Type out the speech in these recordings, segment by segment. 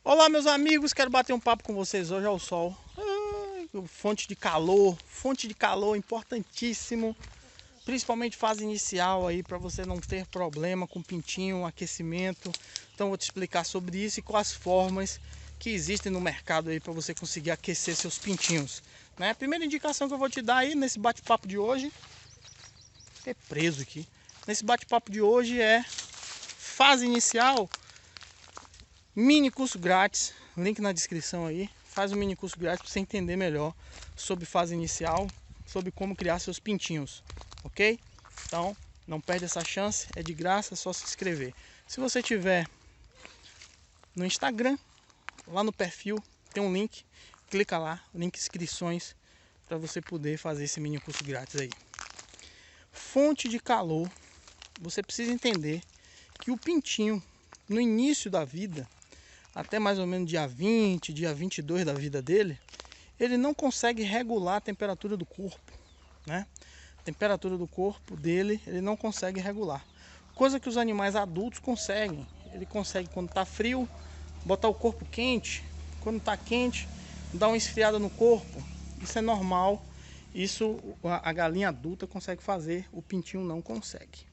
Olá, meus amigos, quero bater um papo com vocês hoje ao sol. Fonte de calor importantíssimo, principalmente fase inicial aí para você não ter problema com pintinho, aquecimento. Então vou te explicar sobre isso e quais formas que existem no mercado aí para você conseguir aquecer seus pintinhos. Né? A primeira indicação que eu vou te dar aí nesse bate-papo de hoje, fiquei preso aqui. Nesse bate-papo de hoje é fase inicial. Mini curso grátis, link na descrição aí. Faz um mini curso grátis para você entender melhor sobre fase inicial, sobre como criar seus pintinhos, ok? Então, não perde essa chance, é de graça, é só se inscrever. Se você tiver no Instagram, lá no perfil, tem um link, clica lá, link inscrições, para você poder fazer esse mini curso grátis aí. Fonte de calor, você precisa entender que o pintinho, no início da vida, até mais ou menos dia 20, dia 22 da vida dele, ele não consegue regular a temperatura do corpo, né? A temperatura do corpo dele, ele não consegue regular. Coisa que os animais adultos conseguem. Ele consegue, quando está frio, botar o corpo quente. Quando está quente, dar uma esfriada no corpo. Isso é normal. Isso a galinha adulta consegue fazer, o pintinho não consegue.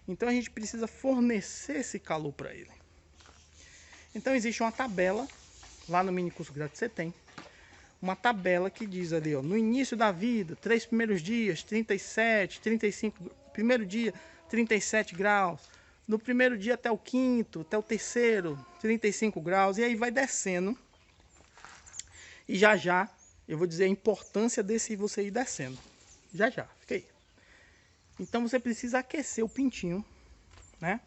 Então a gente precisa fornecer esse calor para ele. Então existe uma tabela, lá no mini curso grátis você tem, uma tabela que diz ali, ó, no início da vida, 3 primeiros dias, 37, 35, primeiro dia, 37 graus, no primeiro dia até o quinto, até o terceiro, 35 graus, e aí vai descendo, e já já eu vou dizer a importância desse você ir descendo, já já, fica aí. Então você precisa aquecer o pintinho, né?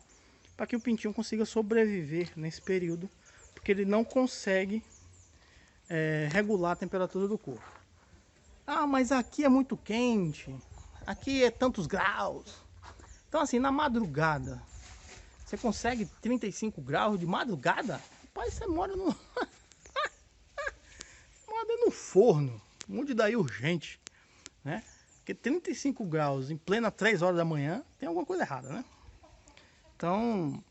Para que o pintinho consiga sobreviver nesse período, porque ele não consegue regular a temperatura do corpo. Ah, mas aqui é muito quente, aqui é tantos graus. Então assim, na madrugada, você consegue 35 graus de madrugada? Rapaz, você mora no, mora no forno, mude daí urgente, né? Porque 35 graus em plena 3 horas da manhã, tem alguma coisa errada, né? Então,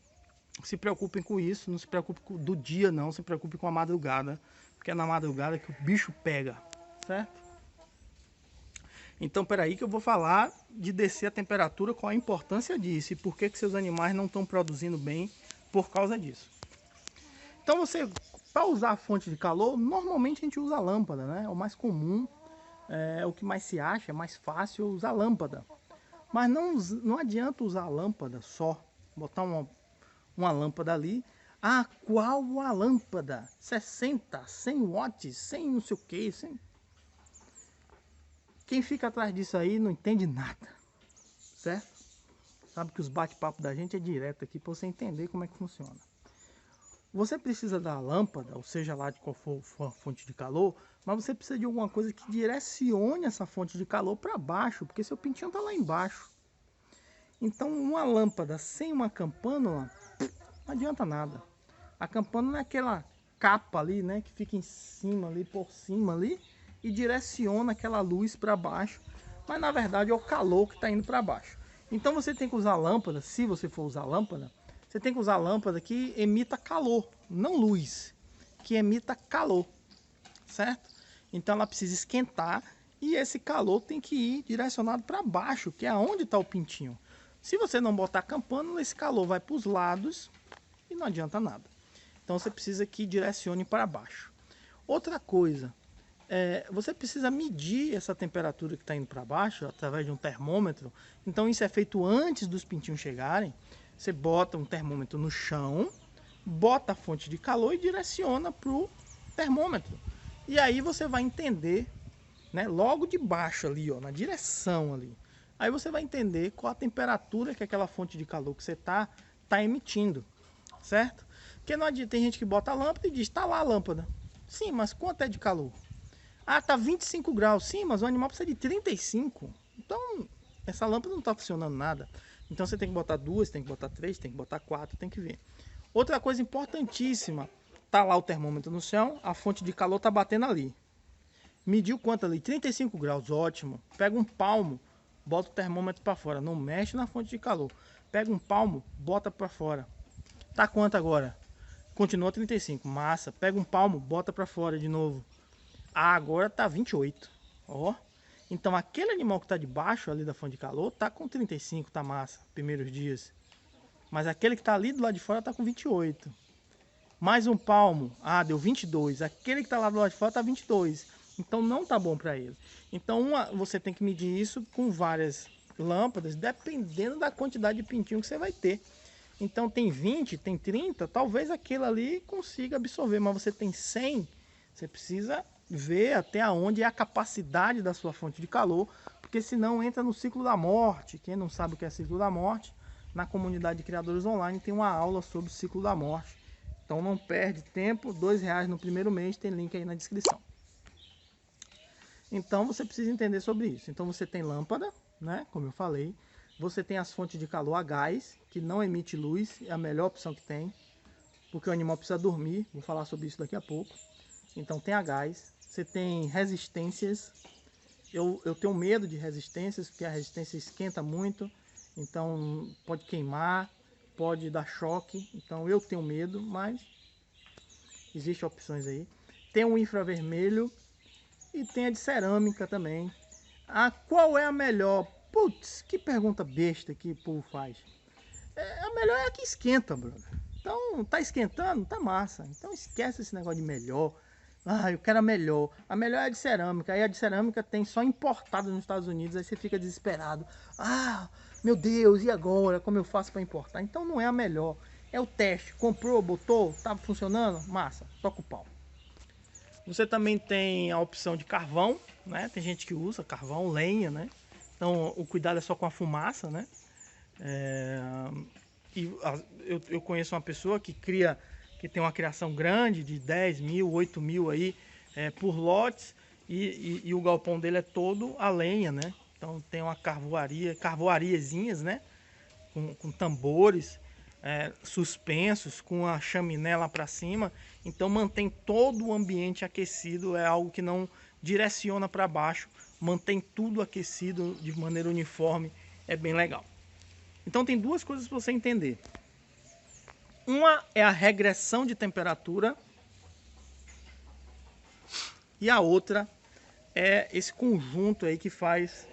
se preocupem com isso, não se preocupe com do dia não, se preocupe com a madrugada, porque é na madrugada que o bicho pega, certo? Então, peraí que eu vou falar de descer a temperatura, qual a importância disso e por que seus animais não estão produzindo bem por causa disso. Então você, para usar a fonte de calor, normalmente a gente usa a lâmpada, né? É o mais comum, é o que mais se acha, é mais fácil usar a lâmpada. Mas não adianta usar a lâmpada só, botar uma lâmpada ali. Ah, qual a lâmpada? 60, 100 watts, 100 não sei o que. 100... Quem fica atrás disso aí não entende nada, certo? Sabe que os bate-papos da gente é direto aqui para você entender como é que funciona. Você precisa da lâmpada, ou seja lá de qual for a fonte de calor, mas você precisa de alguma coisa que direcione essa fonte de calor para baixo, porque seu pintinho está lá embaixo. Então uma lâmpada sem uma campânula não adianta nada. A campânula é aquela capa ali, né, que fica em cima ali, por cima ali, e direciona aquela luz para baixo, mas na verdade é o calor que está indo para baixo. Então você tem que usar lâmpada, se você for usar lâmpada, você tem que usar lâmpada que emita calor, não luz, que emita calor, certo? Então ela precisa esquentar e esse calor tem que ir direcionado para baixo, que é onde está o pintinho. Se você não botar campânula, esse calor vai para os lados e não adianta nada. Então você precisa que direcione para baixo. Outra coisa, você precisa medir essa temperatura que está indo para baixo através de um termômetro. Então isso é feito antes dos pintinhos chegarem. Você bota um termômetro no chão, bota a fonte de calor e direciona para o termômetro. E aí você vai entender, né, logo de baixo ali, ó, na direção ali. Aí você vai entender qual a temperatura que aquela fonte de calor que você tá emitindo, certo? Porque não adianta, tem gente que bota a lâmpada e diz, tá lá a lâmpada. Sim, mas quanto é de calor? Ah, tá 25 graus. Sim, mas o animal precisa de 35. Então, essa lâmpada não tá funcionando nada. Então você tem que botar duas, tem que botar três, tem que botar quatro, tem que ver. Outra coisa importantíssima, tá lá o termômetro no chão, a fonte de calor tá batendo ali. Mediu quanto ali? 35 graus, ótimo. Pega um palmo, bota o termômetro para fora, não mexe na fonte de calor. Pega um palmo, bota para fora. Tá quanto agora? Continua 35, massa. Pega um palmo, bota para fora de novo. Ah, agora tá 28, ó. Então aquele animal que tá debaixo ali da fonte de calor tá com 35, tá massa, primeiros dias. Mas aquele que tá ali do lado de fora tá com 28. Mais um palmo, ah, deu 22. Aquele que tá lá do lado de fora tá 22. Então não tá bom para ele. Então você tem que medir isso com várias lâmpadas, dependendo da quantidade de pintinho que você vai ter. Então tem 20, tem 30, talvez aquele ali consiga absorver, mas você tem 100, você precisa ver até onde é a capacidade da sua fonte de calor, porque senão entra no ciclo da morte. Quem não sabe o que é ciclo da morte, na comunidade de criadores online tem uma aula sobre o ciclo da morte. Então não perde tempo, R$2 no primeiro mês, tem link aí na descrição. Então você precisa entender sobre isso. Então você tem lâmpada, né, como eu falei. Você tem as fontes de calor a gás, que não emite luz, é a melhor opção que tem, porque o animal precisa dormir, vou falar sobre isso daqui a pouco. Então tem a gás. Você tem resistências. Eu tenho medo de resistências, porque a resistência esquenta muito, então pode queimar, pode dar choque. Então eu tenho medo, mas existem opções aí. Tem o infravermelho e tem a de cerâmica também. Ah, qual é a melhor? Putz, que pergunta besta que o povo faz. A melhor é a que esquenta, brother. Então, tá esquentando? Tá massa. Então esquece esse negócio de melhor. Ah, eu quero a melhor. A melhor é a de cerâmica. Aí a de cerâmica tem só importada nos Estados Unidos. Aí você fica desesperado. Ah, meu Deus, e agora? Como eu faço para importar? Então não é a melhor. É o teste. Comprou, botou, tava funcionando? Massa, toca o pau. Você também tem a opção de carvão, né? Tem gente que usa carvão, lenha, né? Então o cuidado é só com a fumaça, né? Eu conheço uma pessoa que tem uma criação grande de 10 mil, 8 mil aí por lotes e o galpão dele é todo a lenha, né? Então tem uma carvoariazinhas, né? Com tambores suspensos, com a chaminé lá para cima. Então mantém todo o ambiente aquecido, é algo que não direciona para baixo, mantém tudo aquecido de maneira uniforme, é bem legal. Então tem duas coisas para você entender. Uma é a regressão de temperatura e a outra é esse conjunto aí que faz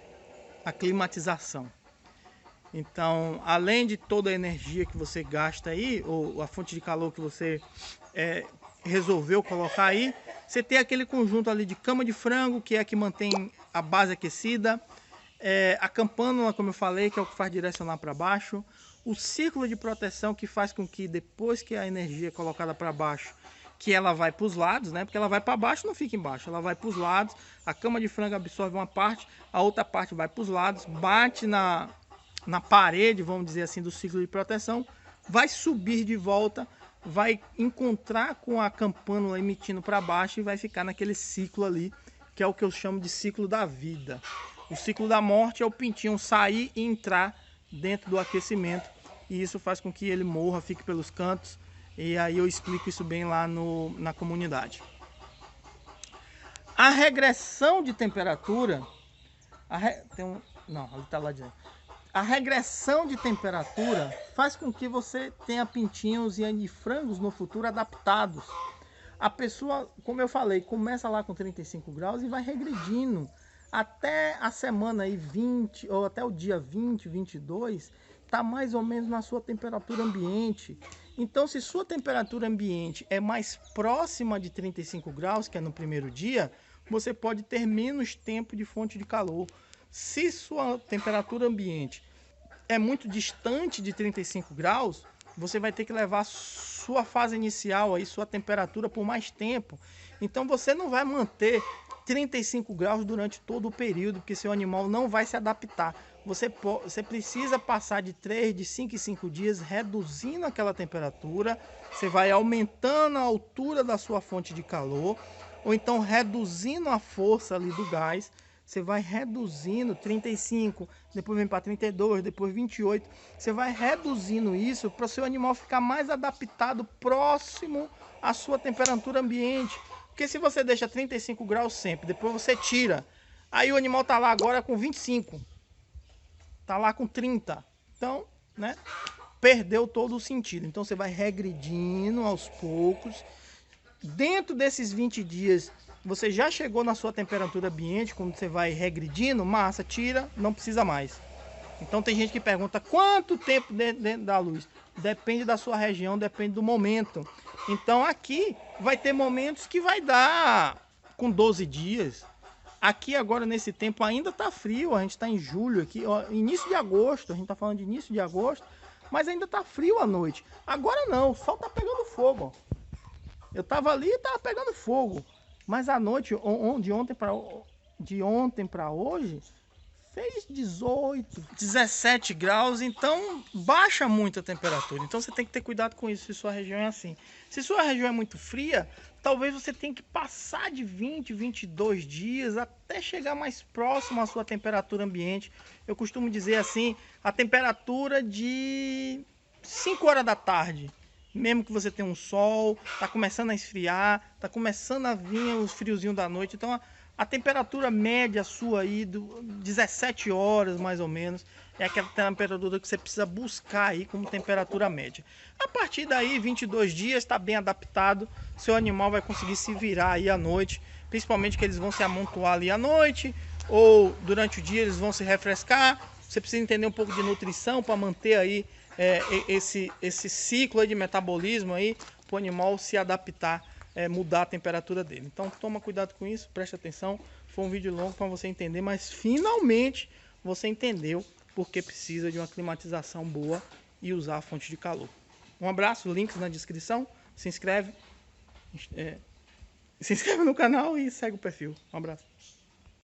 a climatização. Então, além de toda a energia que você gasta aí, ou a fonte de calor que você resolveu colocar aí, você tem aquele conjunto ali de cama de frango, que é a que mantém a base aquecida, a campânula, como eu falei, que é o que faz direcionar para baixo, o círculo de proteção, que faz com que depois que a energia é colocada para baixo, que ela vai para os lados, né? Porque ela vai para baixo, não fica embaixo, ela vai para os lados, a cama de frango absorve uma parte, a outra parte vai para os lados, bate na parede, vamos dizer assim, do ciclo de proteção, vai subir de volta, vai encontrar com a campânula emitindo para baixo e vai ficar naquele ciclo ali, que é o que eu chamo de ciclo da vida. O ciclo da morte é o pintinho sair e entrar dentro do aquecimento, e isso faz com que ele morra, fique pelos cantos, e aí eu explico isso bem lá na comunidade. A regressão de temperatura, não, ali tá lá dentro. A regressão de temperatura faz com que você tenha pintinhos e frangos no futuro adaptados. A pessoa, como eu falei, começa lá com 35 graus e vai regredindo. Até a semana aí 20, ou até o dia 20, 22, está mais ou menos na sua temperatura ambiente. Então, se sua temperatura ambiente é mais próxima de 35 graus, que é no primeiro dia, você pode ter menos tempo de fonte de calor. Se sua temperatura ambiente é muito distante de 35 graus, você vai ter que levar sua fase inicial, aí, sua temperatura por mais tempo. Então você não vai manter 35 graus durante todo o período, porque seu animal não vai se adaptar. Você precisa passar de 3, de 5 em 5 dias, reduzindo aquela temperatura. Você vai aumentando a altura da sua fonte de calor, ou então reduzindo a força ali do gás. Você vai reduzindo 35, depois vem para 32, depois 28. Você vai reduzindo isso para o seu animal ficar mais adaptado, próximo à sua temperatura ambiente. Porque se você deixa 35 graus sempre, depois você tira, aí o animal tá lá agora com 25, tá lá com 30. Então, né? perdeu todo o sentido. Então você vai regredindo aos poucos. Dentro desses 20 dias, você já chegou na sua temperatura ambiente, quando você vai regredindo, massa, tira, não precisa mais. Então tem gente que pergunta quanto tempo dentro da luz. Depende da sua região, depende do momento. Então aqui vai ter momentos que vai dar com 12 dias. Aqui agora nesse tempo ainda tá frio, a gente está em julho aqui, ó, início de agosto, a gente tá falando de início de agosto, mas ainda tá frio à noite. Agora não, o sol tá pegando fogo, ó. Eu tava ali e tava pegando fogo, mas à noite, de ontem para hoje, fez 18, 17 graus, então baixa muito a temperatura. Então você tem que ter cuidado com isso se sua região é assim. Se sua região é muito fria, talvez você tenha que passar de 20, 22 dias até chegar mais próximo à sua temperatura ambiente. Eu costumo dizer assim, a temperatura de 5 horas da tarde. Mesmo que você tenha um sol, tá começando a esfriar, tá começando a vir os friozinhos da noite. Então a temperatura média sua aí, 17 horas mais ou menos, é aquela temperatura que você precisa buscar aí como temperatura média. A partir daí, 22 dias, está bem adaptado, seu animal vai conseguir se virar aí à noite, principalmente que eles vão se amontoar ali à noite, ou durante o dia eles vão se refrescar. Você precisa entender um pouco de nutrição para manter aí esse ciclo aí de metabolismo aí, para o animal se adaptar, mudar a temperatura dele. Então toma cuidado com isso, preste atenção. Foi um vídeo longo para você entender, mas finalmente você entendeu porque precisa de uma climatização boa e usar a fonte de calor. Um abraço, links na descrição, se inscreve no canal e segue o perfil. Um abraço.